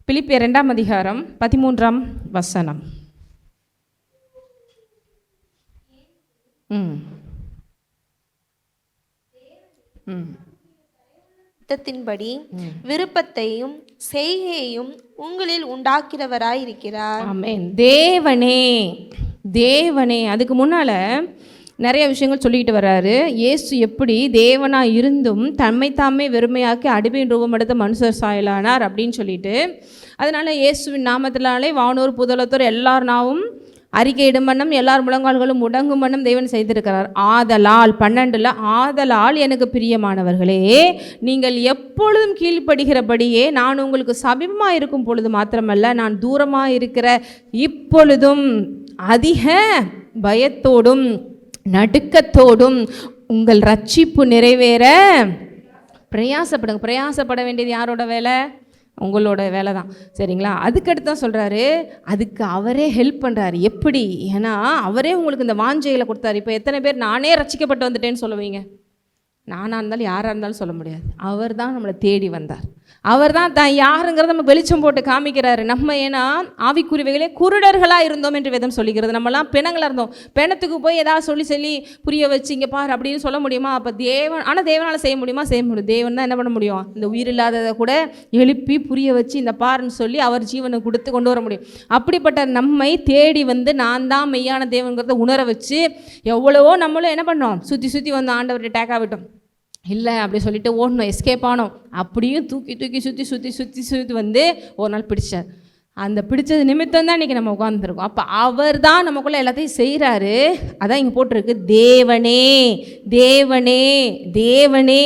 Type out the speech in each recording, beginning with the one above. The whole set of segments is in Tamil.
பிலிப்பியர் 2 அதிகாரம் 13 திட்டத்தின்படி விருப்பத்தையும் செய்கையையும் உங்களில் உண்டாக்கிறவராயிருக்கிறார். ஆமென். தேவனே தேவனே. அதுக்கு முன்னால நிறைய விஷயங்கள் சொல்லிக்கிட்டு வர்றாரு. இயேசு எப்படி தேவனாக இருந்தும் தம்மை தாமே வெறுமையாக்கி அடிமையின் ரூபம் எடுத்த மனுஷர் சாயலானார் அப்படின்னு சொல்லிட்டு, அதனால இயேசுவின் நாமத்தினாலே வானோர் புதலத்தோர் எல்லார் நாவும் அறிக்கையிடும் வண்ணம் எல்லார் முழங்கால்களும் முடங்கும் வண்ணம் தேவன் செய்திருக்கிறார். ஆதலால் 12 ஆதலால் எனக்கு பிரியமானவர்களே, நீங்கள் எப்பொழுதும் கீழ்ப்படுகிறபடியே நான் உங்களுக்கு சமீபமாக இருக்கும் பொழுது மாத்திரமல்ல, நான் தூரமாக இருக்கிற இப்பொழுதும் அதிக பயத்தோடும் நடுக்கத்தோடும் உங்கள் ரட்சிப்பு நிறைவேற பிரயாசப்படுங்க. பிரயாசப்பட வேண்டியது யாரோட வேலை? உங்களோட வேலை தான். சரிங்களா? அதுக்கடுத்து தான் சொல்கிறாரு, அதுக்கு அவரே ஹெல்ப் பண்ணுறாரு. எப்படி? ஏன்னா அவரே உங்களுக்கு இந்த வாஞ்சைகளை கொடுத்தாரு. இப்போ எத்தனை பேர் நானே ரட்சிக்கப்பட்டு வந்துட்டேன்னு சொல்லுவீங்க? நானாக இருந்தாலும் யாராக இருந்தாலும் சொல்ல முடியாது. அவர் தான் நம்மளை தேடி வந்தார். அவர் தான் யாருங்கிறத நம்ம வெளிச்சம் போட்டு காமிக்கிறாரு. நம்ம ஏன்னா ஆவிக்குரியவைகளே குருடர்களாக இருந்தோம் என்று வேதம் சொல்லிக்கிறது. நம்மலாம் பிணங்களாக இருந்தோம். பிணத்துக்கு போய் ஏதாவது சொல்லி புரிய வச்சு இங்கே பாரு அப்படின்னு சொல்ல முடியுமா? அப்போ ஆனால் தேவனால் செய்ய முடியுமா? செய்ய முடியும். தேவன் தான் என்ன பண்ண முடியும்? இந்த உயிர் இல்லாததை கூட எழுப்பி புரிய வச்சு இந்த பாருன்னு சொல்லி அவர் ஜீவனை கொடுத்து கொண்டு வர முடியும். அப்படிப்பட்ட நம்மை தேடி வந்து நான் தான் மெய்யான தேவன்கிறத உணர வச்சு எவ்வளவோ நம்மளும் என்ன பண்ணோம்? சுற்றி வந்து ஆண்டவர்கிட்ட டேக்கா விட்டோம். இல்லை அப்படி சொல்லிட்டு ஓடணும், எஸ்கேப் ஆனோம். அப்படியும் தூக்கி சுற்றி வந்து ஒரு நாள் பிடிச்சார். அந்த பிடிச்சது நிமித்தம் தான் இன்றைக்கி நம்ம உட்காந்துருக்கோம். அப்போ அவர் தான் நமக்குள்ளே எல்லாத்தையும் செய்கிறாரு. அதான் இங்கே போட்டிருக்கு, தேவனே தேவனே தேவனே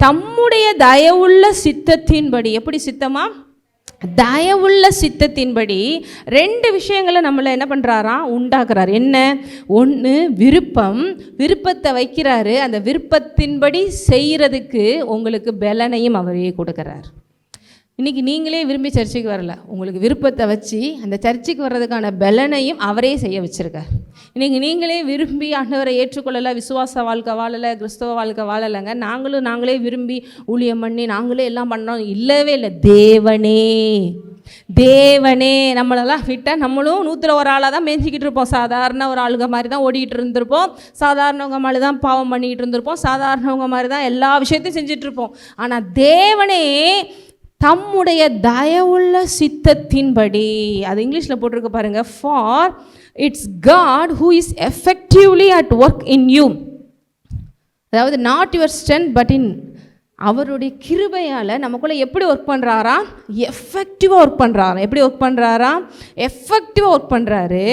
தம்முடைய தயவுள்ள சித்தத்தின்படி. எப்படி சித்தமா? தயவுள்ள சித்தத்தின்படி 2 விஷயங்களை நம்மளை என்ன பண்ணுறாராம்? உண்டாக்குறார். என்ன? ஒன்று விருப்பத்தை வைக்கிறாரு. அந்த விருப்பத்தின்படி செய்கிறதுக்கு உங்களுக்கு பலனையும் அவரே கொடுக்குறார். இன்றைக்கி நீங்களே விரும்பி சர்ச்சைக்கு வரல, உங்களுக்கு விருப்பத்தை வச்சு அந்த சர்ச்சைக்கு வர்றதுக்கான பலனையும் அவரே செய்ய வச்சுருக்கார். இன்றைக்கி நீங்களே விரும்பி ஆண்டவரை ஏற்றுக்கொள்ளலை, விசுவாச வாழ்க்கை வாழலை, கிறிஸ்தவ வாழ்க்கை வாழலைங்க. நாங்களே விரும்பி ஊழியம் பண்ணி நாங்களே எல்லாம் பண்ணோம். இல்லவே இல்லை. தேவனே நம்மளெல்லாம் விட்டால் நம்மளும் 101 ஆளாக தான் மேய்ஞ்சிக்கிட்டு இருப்போம். சாதாரண ஒரு ஆளுங்க மாதிரி தான் ஓடிக்கிட்டு இருந்திருப்போம். சாதாரணவங்க மாதிரி தான் பாவம் பண்ணிக்கிட்டு இருந்திருப்போம். சாதாரணவங்க மாதிரி தான் எல்லா விஷயத்தையும் செஞ்சிட்ருப்போம். ஆனால் தேவனே தம்முடைய தயவுள்ள சித்தத்தின்படி, அது இங்கிலீஷில் போட்டிருக்க பாருங்கள், for it's God who is effectively at work in you. அதாவது not your strength but in அவருடைய கிருபையால் நமக்குள்ளே எப்படி ஒர்க் பண்ணுறாராம்? எஃபெக்டிவாக ஒர்க் பண்ணுறாராம். எப்படி ஒர்க் பண்ணுறாராம்? எஃபெக்டிவாக ஒர்க் பண்ணுறாரு.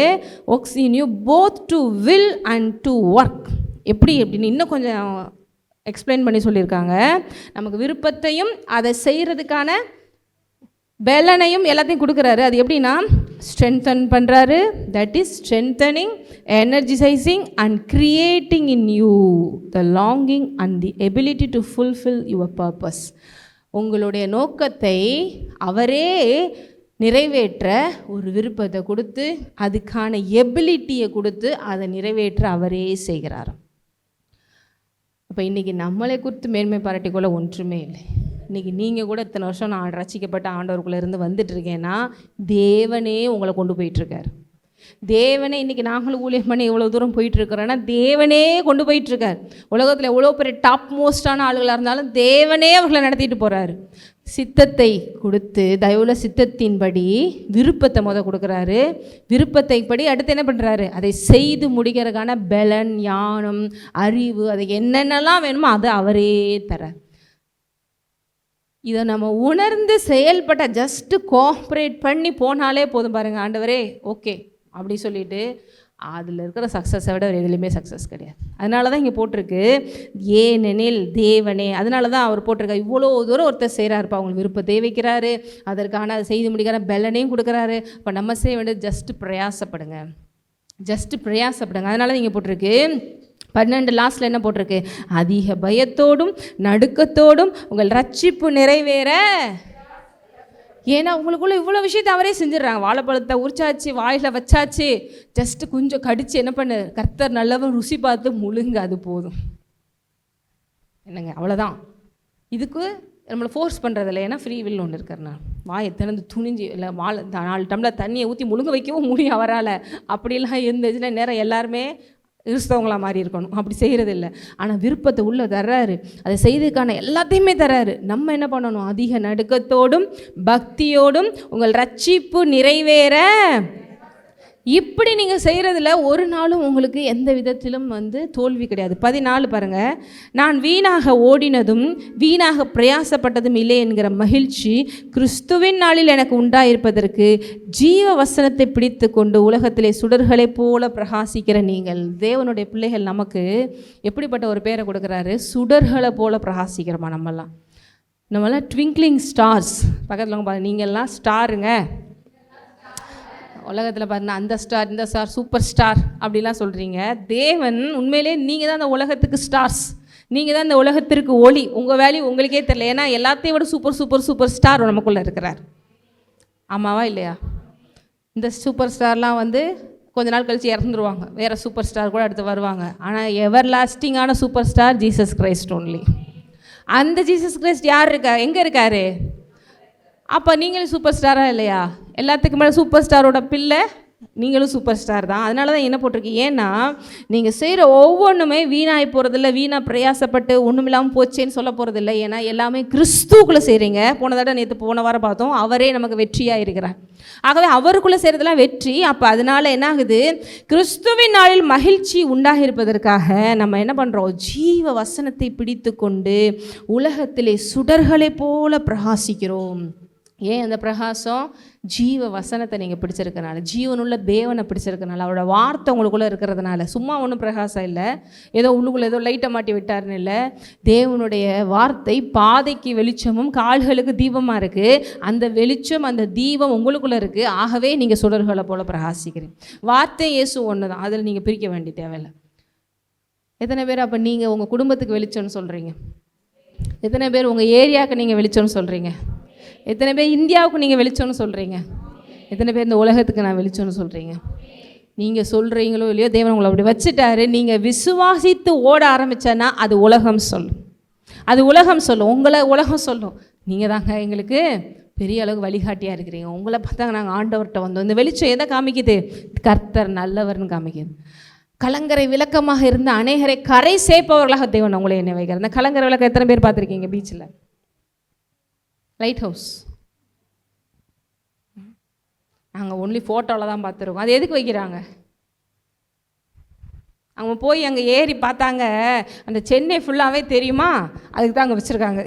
Works in you both to will and to work. எப்படின்னு இன்னும் கொஞ்சம் எக்ஸ்பிளைன் பண்ணி சொல்லியிருக்காங்க. நமக்கு விருப்பத்தையும் அதை செய்கிறதுக்கான பலனையும் எல்லாத்தையும் கொடுக்குறாரு. அது எப்படின்னா ஸ்ட்ரென்தன் பண்ணுறாரு. That is strengthening, energising and creating in you the longing and the ability to fulfil your purpose. உங்களுடைய நோக்கத்தை அவரே நிறைவேற்ற ஒரு விருப்பத்தை கொடுத்து அதுக்கான எபிலிட்டியை கொடுத்து அதை நிறைவேற்ற அவரே செய்கிறார். அப்போ இன்றைக்கி நம்மளை குறித்து மேன்மை பாராட்டிக்குள்ள ஒன்றுமே இல்லை. இன்றைக்கி நீங்கள் கூட இத்தனை வருஷம் நான் ரட்சிக்கப்பட்ட ஆண்டவருக்குள்ளே இருந்து வந்துட்டுருக்கேன்னா தேவனே உங்களை கொண்டு போயிட்டுருக்கார். தேவனே இன்றைக்கி நாங்களும் ஊழியம் பண்ணி எவ்வளோ தூரம் போயிட்டுருக்கிறோன்னா தேவனே கொண்டு போயிட்டுருக்கார். உலகத்தில் எவ்வளோ பெரிய டாப் மோஸ்டான ஆளுகளாக இருந்தாலும் தேவனே அவர்களை நடத்திட்டு போகிறாரு. சித்தத்தை கொடுத்து தயவுள்ள சித்தத்தின்படி விருப்பத்தை கொடுக்குறாரு. விருப்பத்தை படி அடுத்து என்ன பண்ணுறாரு? அதை செய்து முடிக்கிறதுக்கான பலன், ஞானம், அறிவு, அதை என்னென்னலாம் வேணுமோ அதை அவரே தர. இதை நம்ம உணர்ந்து செயல்பட்ட ஜஸ்ட்டு கோஆப்ரேட் பண்ணி போனாலே போதும். பாருங்கள், ஆண்டவரே ஓகே அப்படி சொல்லிட்டு அதில் இருக்கிற சக்ஸஸை விட எதுலேயுமே சக்ஸஸ் கிடையாது. அதனால தான் இங்கே போட்டிருக்கு ஏனெனில் தேவனே. அதனால தான் அவர் போட்டிருக்காரு. இவ்வளோ தூரம் ஒருத்தர் செய்கிறாருப்பா, அவங்களுக்கு விருப்பத்தை வைக்கிறாரு, அதற்கான அதை செய்து முடிக்கிற பலனையும் கொடுக்குறாரு. இப்போ நம்ம செய்ய வேண்டியது ஜஸ்ட்டு பிரயாசப்படுங்க. அதனால தான் இங்கே போட்டிருக்கு 12 லாஸ்ட்டில் என்ன போட்டிருக்கு? அதிக பயத்தோடும் நடுக்கத்தோடும் உங்கள் ரட்சிப்பு நிறைவேற. ஏன்னா உங்களுக்குள்ள இவ்வளோ விஷயத்தை அவரே செஞ்சிடறாங்க. வாழைப்பழத்தை உரிச்சாச்சு, வாயில் வச்சாச்சு, ஜஸ்ட்டு கொஞ்சம் கடிச்சு என்ன பண்ணு, கர்த்தர் நல்லவன் ருசி பார்த்து முழுங்க, அது போதும். என்னங்க, அவ்வளோதான். இதுக்கு நம்மளை ஃபோர்ஸ் பண்ணுறதில்ல, ஏன்னா ஃப்ரீ வில் ஒன்று இருக்கிறனா. வாயை திறந்து துணிஞ்சு இல்லை 4 டம்ளர் தண்ணியை ஊற்றி முழுங்க வைக்கவும் முடியும் அவரால். அப்படிலாம் இருந்துச்சுன்னா நேரம் எல்லாருமே கிறிஸ்தவங்களாக மாறி இருக்கணும். அப்படி செய்கிறது இல்லை. ஆனால் விருப்பத்தை உள்ளே தர்றாரு, அதை செய்ததுக்கான எல்லாத்தையுமே தர்றாரு. நம்ம என்ன பண்ணணும்? அதிக நடுக்கத்தோடும் பக்தியோடும் உங்கள் ரட்சிப்பு நிறைவேற. இப்படி நீங்கள் செய்கிறதுல ஒரு நாளும் உங்களுக்கு எந்த விதத்திலும் தோல்வி கிடையாது. 14 பாருங்கள். நான் வீணாக ஓடினதும் வீணாக பிரயாசப்பட்டதும் இல்லை என்கிற மகிழ்ச்சி கிறிஸ்துவின் நாளில் எனக்கு உண்டாயிருப்பதற்கு ஜீவ வசனத்தை பிடித்து கொண்டு உலகத்திலே சுடர்களைப் போல பிரகாசிக்கிற நீங்கள். தேவனுடைய பிள்ளைகள் நமக்கு எப்படிப்பட்ட ஒரு பேரை கொடுக்குறாரு? சுடர்களை போல பிரகாசிக்கிறோமா? நம்மளாம் ட்விங்க்லிங் ஸ்டார்ஸ். பக்கத்தில் பாருங்க, நீங்கள்லாம் ஸ்டாருங்க. உலகத்தில் பாருங்க, அந்த ஸ்டார் இந்த ஸ்டார் சூப்பர் ஸ்டார் அப்படிலாம் சொல்கிறீங்க. தேவன் உண்மையிலே நீங்கள் தான் அந்த உலகத்துக்கு ஸ்டார்ஸ். நீங்கள் தான் இந்த உலகத்திற்கு ஒளி. உங்கள் வேல்யூ உங்களுக்கே தெரியல. ஏன்னா எல்லாத்தையும் விட சூப்பர் சூப்பர் சூப்பர் ஸ்டார் நமக்குள்ளே இருக்கிறார். ஆமாவா இல்லையா? இந்த சூப்பர் ஸ்டார்லாம் கொஞ்ச நாள் கழித்து இறந்துருவாங்க. வேறு சூப்பர் ஸ்டார் கூட அடுத்து வருவாங்க. ஆனால் எவர் லாஸ்டிங்கான super star Jesus Christ only. அந்த ஜீசஸ் கிரைஸ்ட் யார் இருக்கா? எங்கே இருக்கார்? அப்போ நீங்களும் சூப்பர் ஸ்டாராக இல்லையா? எல்லாத்துக்கும் மேலே சூப்பர் ஸ்டாரோட பிள்ளை நீங்களும் சூப்பர் ஸ்டார் தான். அதனால தான் என்ன போட்டிருக்கீங்க? ஏன்னா நீங்கள் செய்கிற ஒவ்வொன்றுமே வீணாகி போகிறதில்ல, வீணாக பிரயாசப்பட்டு ஒன்றுமில்லாமல் போச்சேன்னு சொல்ல போகிறதில்ல. ஏன்னா எல்லாமே கிறிஸ்துக்குள்ளே செய்கிறீங்க. போன வாரம் பார்த்தோம், அவரே நமக்கு வெற்றியாக இருக்கிறார். ஆகவே அவருக்குள்ளே செய்கிறதெல்லாம் வெற்றி. அப்போ அதனால் என்ன ஆகுது? கிறிஸ்துவின் நாளில் மகிழ்ச்சி உண்டாக இருப்பதற்காக நம்ம என்ன பண்ணுறோம்? ஜீவ வசனத்தை பிடித்து கொண்டு உலகத்திலே சுடர்களை போல பிரகாசிக்கிறோம். ஏன் அந்த பிரகாசம்? ஜீவ வசனத்தை நீங்கள் பிடிச்சிருக்கனால, ஜீவனுள்ள தேவனை பிடிச்சிருக்கனால, அவரோட வார்த்தை உங்களுக்குள்ளே இருக்கிறதுனால. சும்மா ஒன்றும் பிரகாசம் இல்லை, ஏதோ உள்ளுக்குள்ளே ஏதோ லைட்டை மாட்டி விட்டாருன்னு இல்லை. தேவனுடைய வார்த்தை பாதைக்கு வெளிச்சமும் கால்களுக்கு தீபமாக இருக்குது. அந்த வெளிச்சம் அந்த தீபம் உங்களுக்குள்ளே இருக்குது. ஆகவே நீங்கள் சுடர்களை போல் பிரகாசிக்கிறீங்க. வார்த்தை இயேசு ஒன்று தான், அதில் நீங்கள் பிரிக்க வேண்டிய தேவையில்லை. எத்தனை பேர் அப்போ நீங்கள் உங்கள் குடும்பத்துக்கு வெளிச்சம்னு சொல்கிறீங்க? எத்தனை பேர் உங்கள் ஏரியாவுக்கு நீங்கள் வெளிச்சம்னு சொல்கிறீங்க? எத்தனை பேர் இந்தியாவுக்கு நீங்கள் வெளிச்சம்னு சொல்கிறீங்க? எத்தனை பேர் இந்த உலகத்துக்கு நான் வெளிச்சம்னு சொல்கிறீங்க? நீங்கள் சொல்கிறீங்களோ இல்லையோ, தேவன் உங்களை அப்படி வச்சுட்டாரு. நீங்கள் விசுவாசித்து ஓட ஆரம்பித்தேன்னா அது உலகம் சொல்லும். அது உலகம் சொல்லும், உங்களை உலகம் சொல்லும். நீங்கள் தாங்க எங்களுக்கு பெரிய அளவுக்கு வழிகாட்டியாக இருக்கிறீங்க, உங்களை பார்த்தாங்க நாங்கள் ஆண்டவர்கிட்ட வந்தோம். இந்த வெளிச்சம் எதை காமிக்குது? கர்த்தர் நல்லவர்னு காமிக்குது. கலங்கரை விளக்கமாக இருந்த அநேகரை கரை சேர்ப்பவர்களாக தேவன் உங்களை என்ன வைக்கிறார். இந்த கலங்கரை விளக்கம் எத்தனை பேர் பார்த்துருக்கீங்க? பீச்சில் லைட் ஹவுஸ் நாங்கள் ஒன்லி ஃபோட்டோவில் தான் பார்த்துருக்கோம். அது எதுக்கு வைக்கிறாங்க? அவங்க போய் அங்கே ஏறி பார்த்தாங்க, அந்த சென்னை ஃபுல்லாகவே தெரியுமா? அதுக்கு தான் அங்கே வச்சுருக்காங்க.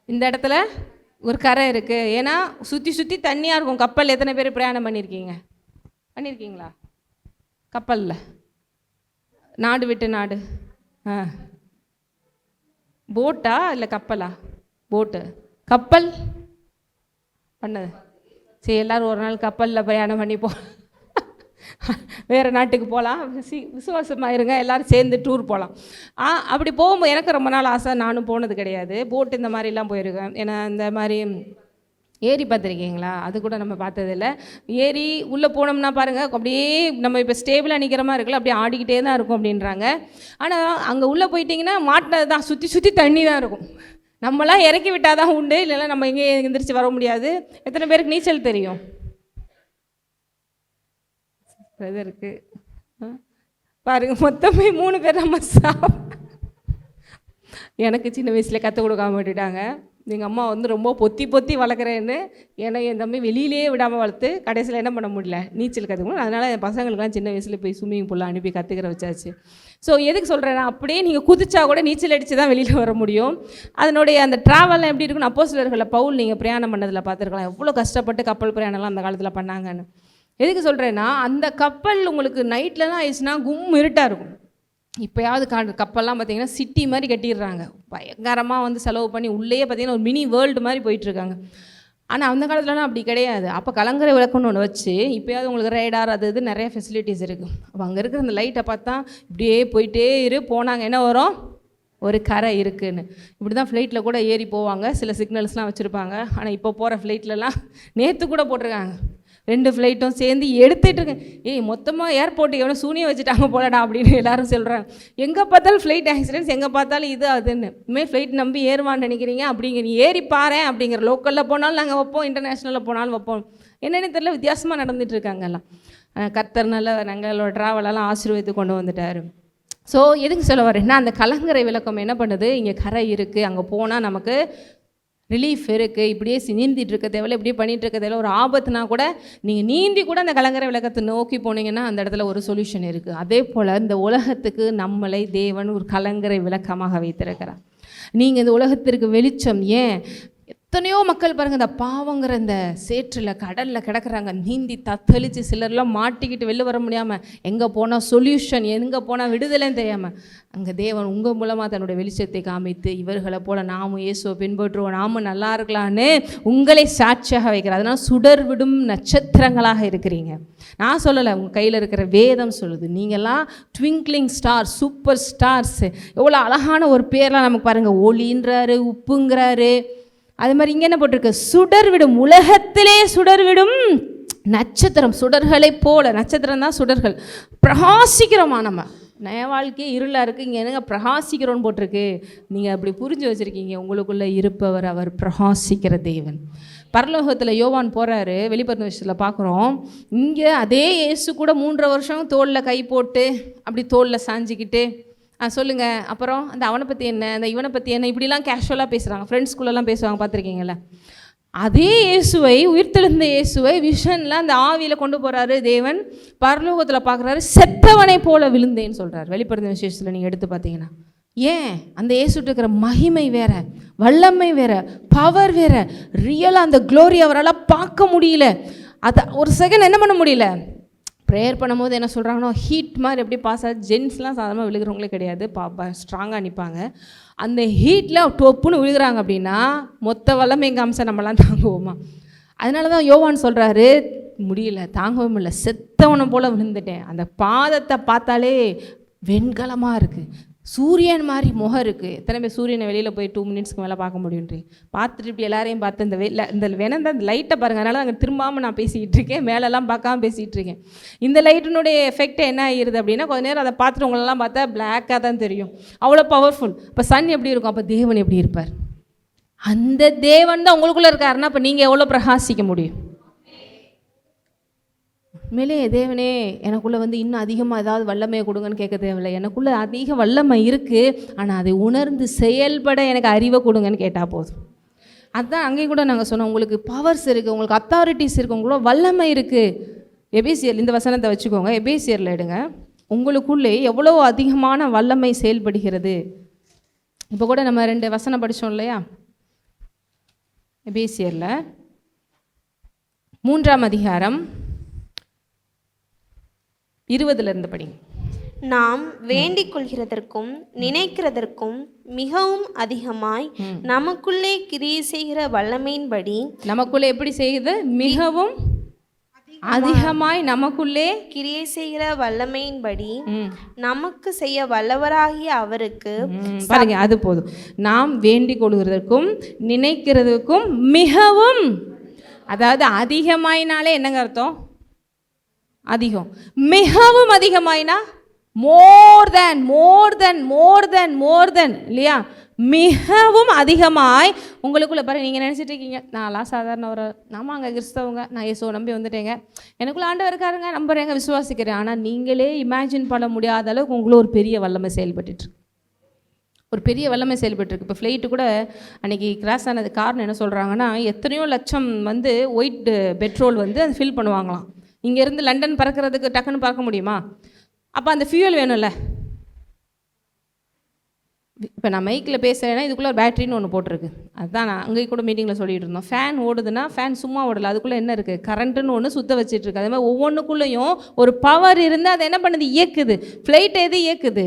இந்த இடத்துல ஒரு கரை இருக்குது. ஏன்னா சுற்றி சுற்றி தண்ணியாக இருக்கும். கப்பல் எத்தனை பேர் பிரயாணம் பண்ணியிருக்கீங்களா? கப்பலில் நாடு விட்டு நாடு. போட்டா இல்லை கப்பலா? போட்டு. கப்பல் பண்ணது சரி, எல்லோரும் ஒரு நாள் கப்பலில் பிரயாணம் பண்ணி வேறு நாட்டுக்கு போகலாம். விசுவாசமாக இருங்க, எல்லோரும் சேர்ந்து டூர் போகலாம். அப்படி போகும்போது எனக்கு ரொம்ப நாள் ஆசை. நானும் போனது கிடையாது. போட்டு இந்த மாதிரிலாம் போயிருக்கேன். ஏன்னா இந்த மாதிரி ஏரி பார்த்துருக்கீங்களா? அது கூட நம்ம பார்த்ததில்ல. ஏரி உள்ளே போனோம்னா பாருங்கள், அப்படியே நம்ம இப்போ ஸ்டேபிளாக நிற்கிற மாதிரி இருக்குல்ல, அப்படியே ஆடிக்கிட்டே தான் இருக்கும் அப்படின்றாங்க. ஆனால் அங்கே உள்ளே போயிட்டிங்கன்னா மாட்டினது தான், சுற்றி சுற்றி தண்ணி தான் இருக்கும். நம்மளாம் இறக்கி விட்டால் தான் உண்டு, இல்லைன்னா நம்ம எங்கேயே எந்திரிச்சு வர முடியாது. எத்தனை பேருக்கு நீச்சல் தெரியும்? பிரதருக்கு பாருங்க, மொத்தமே 3 பேர் நம்ம எனக்கு சின்ன வயசில் கற்றுக் கொடுக்காம விட்டுட்டாங்க. எங்கள் அம்மா ரொம்ப பொத்தி வளர்க்குறேன்னு ஏன்னா என் தம்பி வெளியிலே விடாமல் வளர்த்து கடைசியில் என்ன பண்ண முடியல, நீச்சல் கற்றுக்கணும். அதனால் என் பசங்களுக்குலாம் சின்ன வயசில் போய் ஸ்விம்மிங் பூலில் அனுப்பி கற்றுக்கிற வச்சாச்சு. ஸோ எதுக்கு சொல்கிறேன்னா, அப்படியே நீங்கள் குதிச்சா கூட நீச்சல் அடித்து தான் வெளியில் வர முடியும். அதனுடைய அந்த ட்ராவல்லாம் எப்படி இருக்குன்னு அப்போஸ்தலர்களில் பவுல் நீங்கள் பிரயாணம் பண்ணதில் பார்த்துருக்கலாம், எவ்வளோ கஷ்டப்பட்டு கப்பல் பிரயாணம்லாம் அந்த காலத்தில் பண்ணாங்கன்னு. எதுக்கு சொல்கிறேன்னா, அந்த கப்பல் உங்களுக்கு நைட்லலாம் ஆயிடுச்சுன்னா இருட்டாக இருக்கும். இப்போயாவது கப்பல்லாம் பார்த்திங்கன்னா சிட்டி மாதிரி கட்டிடுறாங்க, பயங்கரமாக செலவு பண்ணி உள்ளே பார்த்திங்கன்னா ஒரு மினி வேர்ல்டு மாதிரி போயிட்டுருக்காங்க. ஆனால் அந்த காலத்துலலாம் அப்படி கிடையாது. அப்போ கலங்கரை விளக்குன்னு ஒன்று வச்சு, இப்போயாவது உங்களுக்கு ரேடார் அது இது நிறைய ஃபெசிலிட்டிஸ் இருக்குது. அப்போ அங்கே இருக்கிற அந்த லைட்டை பார்த்தா இப்படியே போயிட்டே போனாங்க, என்ன வரும், ஒரு கரை இருக்குதுன்னு. இப்படி தான் ஃப்ளைட்டில் கூட ஏறி போவாங்க, சில சிக்னல்ஸ்லாம் வச்சுருப்பாங்க. ஆனால் இப்போ போகிற ஃப்ளைட்லலாம் நேற்று கூட போட்டிருக்காங்க, 2 ஃப்ளைட்டும் சேர்ந்து எடுத்துகிட்டு இருக்கேன். ஏய் மொத்தமாக ஏர்போர்ட்டு எவ்வளோ சூனியம் வச்சுட்டாங்க போலடா அப்படின்னு எல்லாரும் சொல்கிறாங்க. எங்கே பார்த்தாலும் ஃப்ளைட் ஆக்சிடென்ட்ஸ், எங்கே பார்த்தாலும் இது அதுன்னு. இனிமேல் ஃப்ளைட் நம்பி ஏறுவான்னு நினைக்கிறீங்க அப்படிங்கிற, நீ ஏறி பாரு அப்படிங்கிற. லோக்கலில் போனாலும் நாங்கள் வைப்போம், இன்டர்நேஷ்னலில் போனாலும் வைப்போம். என்னென்னு தெரியல, வித்தியாசமாக நடந்துட்டு இருக்காங்க எல்லாம். கர்த்தர்னால நாங்களோட ட்ராவலெல்லாம் ஆசீர்வதித்து கொண்டு வந்துட்டார். ஸோ எதுக்கு சொல்ல வரேன்னா, அந்த கலங்கரை விளக்கம் என்ன பண்ணுது, இங்கே கரை இருக்குது, அங்கே போனால் நமக்கு ரிலீஃப் இருக்குது, இப்படியே நீந்திட்டு இருக்க தேவையில்ல, இப்படியே பண்ணிகிட்டு இருக்க தேவையில்ல. ஒரு ஆபத்துனா கூட நீங்கள் நீந்தி கூட அந்த கலங்கரை விளக்கத்தை நோக்கி போனீங்கன்னா அந்த இடத்துல ஒரு சொல்யூஷன் இருக்குது. அதே போல் இந்த உலகத்துக்கு நம்மளை தேவன் ஒரு கலங்கரை விளக்கமாக வைத்திருக்கிறார். நீங்கள் இந்த உலகத்திற்கு வெளிச்சம். ஏன் எத்தனையோ மக்கள் பாருங்கள், இந்த பாவங்கிற இந்த சேற்றில் கடலில் கிடக்கிறாங்க, நீந்தி தத்தளித்து, சிலர்லாம் மாட்டிக்கிட்டு வெளில வர முடியாமல், எங்கே போனால் சொல்யூஷன், எங்கே போனால் விடுதலைன்னு தெரியாமல், அங்கே தேவன் உங்கள் மூலமாக தன்னுடைய வெளிச்சத்தை காமித்து, இவர்களை போல் நாமும் இயேசுவை பின்பற்றுவோம், நாமும் நல்லா இருக்கலான்னு உங்களை சாட்சியாக வைக்கிறார். அதனால் சுடர் விடும் நட்சத்திரங்களாக இருக்கிறீங்க. நான் சொல்லலை, உங்கள் கையில் இருக்கிற வேதம் சொல்லுது. நீங்கள்லாம் ட்விங்க்லிங் ஸ்டார், சூப்பர் ஸ்டார்ஸ். எவ்வளோ அழகான ஒரு பேர்லாம் நமக்கு பாருங்கள், ஒளின்றாரு, உப்புங்கிறாரு. அது மாதிரி இங்கே என்ன போட்டிருக்கு, சுடர்விடும், உலகத்திலே சுடர்விடும் நட்சத்திரம். சுடர்களை போல, நட்சத்திரம் தான் சுடர்கள், பிரகாசிக்கிறோமா நம்ம. நய வாழ்க்கையே இருளாக இருக்குது, இங்கே என்னங்க பிரகாசிக்கிறோன்னு போட்டிருக்கு. நீங்கள் அப்படி புரிஞ்சு வச்சுருக்கீங்க, உங்களுக்குள்ளே இருப்பவர் அவர் பிரகாசிக்கிற தேவன். பரலோகத்தில் யோவான் போகிறாரு, வெளிப்படுத்தின விஷயத்தில் பார்க்குறோம். இங்கே அதே இயேசு கூட 3.5 வருஷம் தோளில் கை போட்டு அப்படி தோளில் சாஞ்சிக்கிட்டு சொல்லுங்கள், அப்புறம் அந்த அவனை பற்றி என்ன, அந்த இவனை பற்றி என்ன, இப்படிலாம் கேஷுவலாக பேசுகிறாங்க, ஃப்ரெண்ட்ஸ்குள்ளெல்லாம் பேசுவாங்க, பார்த்துருக்கீங்களா? அதே இயேசுவை, உயிர்த்தெழுந்த இயேசுவை விஷனில் அந்த ஆவியில் கொண்டு போகிறாரு தேவன். பரலோகத்தில் பார்க்குறாரு, செத்தவனை போல விழுந்தேன்னு சொல்கிறார். வெளிப்படுத்தின விசேஷத்தில் நீங்கள் எடுத்து பார்த்தீங்கன்னா, ஏன் அந்த இயேசுட்டு இருக்கிற மகிமை வேற, வல்லமை வேற, பவர் வேற, ரியலாக அந்த க்ளோரி அவரால் பார்க்க முடியல. அதை ஒரு செகண்ட் என்ன பண்ண முடியல. ப்ரேயர் பண்ணும்போது என்ன சொல்கிறாங்கன்னா, ஹீட் மாதிரி எப்படி பாஸ் ஆகுது. ஜென்ஸ்லாம் சாதாரணமாக விழுகிறவங்களே கிடையாது, ஸ்ட்ராங்காக நிற்பாங்க. அந்த ஹீட்டில் டொப்புன்னு விழுகிறாங்க அப்படின்னா மொத்த வல்லமை காமிச்சா நம்மளாம் தாங்குவோமா? அதனால தான் யோவான் சொல்கிறாரு, முடியல, தாங்கவும் இல்லை, செத்தவனை போல் விழுந்துட்டேன். அந்த பாதத்தை பார்த்தாலே வெண்கலமாக இருக்குது, சூரியன் மாதிரி முகம் இருக்குது. எத்தனை பேர் சூரியனை வெளியில் போய் 2 மினிட்ஸ்க்கு மேலே பார்க்க முடியுன்றி பார்த்துட்டு இப்படி எல்லாரையும் பார்த்து இந்த வேணந்த அந்த லைட்டை பாருங்கள். அதனால் அங்கே திரும்பாமல் நான் பேசிக்கிட்டு இருக்கேன், மேலெல்லாம் பார்க்காம பேசிகிட்டு இருக்கேன். இந்த லைட்டினுடைய எஃபெக்ட் என்ன ஆகிடுது அப்படின்னா, கொஞ்சம் நேரம் அதை பார்த்துட்டு உங்களெல்லாம் பார்த்தா பிளாக்காக தான் தெரியும், அவ்வளோ பவர்ஃபுல். இப்போ சன் எப்படி இருக்கும், அப்போ தேவன் எப்படி இருப்பார்? அந்த தேவன் தான் உங்களுக்குள்ளே இருக்காருன்னா அப்போ நீங்கள் எவ்வளோ பிரகாசிக்க முடியும்? மேலே தேவனே எனக்குள்ளே இன்னும் அதிகமாக ஏதாவது வல்லமையை கொடுங்கன்னு கேட்க தேவையில்லை. எனக்குள்ளே அதிக வல்லமை இருக்குது, ஆனால் அதை உணர்ந்து செயல்பட எனக்கு அறிவை கொடுங்கன்னு கேட்டால் போதும். அதுதான் அங்கேயும் கூட நாங்கள் சொன்னோம், உங்களுக்கு பவர்ஸ் இருக்குது, உங்களுக்கு அத்தாரிட்டிஸ் இருக்குது, உங்களோட வல்லமை இருக்குது. எபேசியர், இந்த வசனத்தை வச்சுக்கோங்க, எபேசியரில் எடுங்க. உங்களுக்குள்ளே எவ்வளோ அதிகமான வல்லமை செயல்படுகிறது. இப்போ கூட நம்ம 2 வசனம் படித்தோம் இல்லையா, எபேசியரில் 3ஆம் அதிகாரம் 20 படிங்க. நாம் வேண்டிக் கொள்கிறதற்கும் நினைக்கிறதற்கும் மிகவும் அதிகமாய் நமக்குள்ளே கிரியை செய்கிற வல்லமையின்படி, நமக்குள்ளே எப்படி செய்யுது, மிகவும் அதிகமாய் நமக்குள்ளே கிரியை செய்கிற வல்லமையின்படி நமக்கு செய்ய வல்லவராகிய அவருக்கு. பாருங்க, அது போதும். நாம் வேண்டிக் கொள்கிறதற்கும் நினைக்கிறதுக்கும் மிகவும், அதாவது அதிகமாயினாலே என்னங்க அர்த்தம்? அதிகம். மிகவும் அதிகமாயினா மோர் தென் மோர் தென் மோர் தென் மோர் தென் இல்லையா? மிகவும் அதிகமாய் உங்களுக்குள்ளே பாருங்க. நீங்கள் நினச்சிட்டு இருக்கீங்க, நான்லாம் சாதாரண ஒரு நாமாங்க கிறிஸ்தவங்க, நான் இயேசுவை நம்பி வந்துட்டேங்க, எனக்குள்ளே ஆண்டவர் இருக்காருங்க, நம்புறேங்க, விசுவாசிக்கிறேன். ஆனால் நீங்களே இமேஜின் பண்ண முடியாத அளவுக்கு உங்களும் ஒரு பெரிய வல்லமை செயல்பட்டுருக்கு, ஒரு பெரிய வல்லமை செயல்பட்டுருக்கு. இப்போ ஃப்ளைட்டு கூட அன்றைக்கி கிராஸ் ஆனது காரணம் என்ன சொல்கிறாங்கன்னா, எத்தனையோ லட்சம் ஒயிட் பெட்ரோல் அது ஃபில் பண்ணுவாங்களாம். இங்கேருந்து லண்டன் பறக்கிறதுக்கு டக்குன்னு பார்க்க முடியுமா? அப்போ அந்த ஃபியூல் வேணும்ல. இப்போ நான் மைக்கில் பேசுகிறேன்னா இதுக்குள்ளே ஒரு பேட்டரின்னு ஒன்று போட்டிருக்கு. அதுதான் நான் அங்கே கூட மீட்டிங்கில் சொல்லிகிட்டு இருந்தோம். ஃபேன் ஓடுதுன்னா ஃபேன் சும்மா ஓடலை, அதுக்குள்ளே என்ன இருக்குது, கரண்ட்டுன்னு ஒன்று சுற்ற வச்சிட்ருக்கு. அதே மாதிரி ஒவ்வொன்றுக்குள்ளேயும் ஒரு பவர் இருந்து அதை என்ன பண்ணுது, இயக்குது. ஃப்ளைட் எது இயக்குது?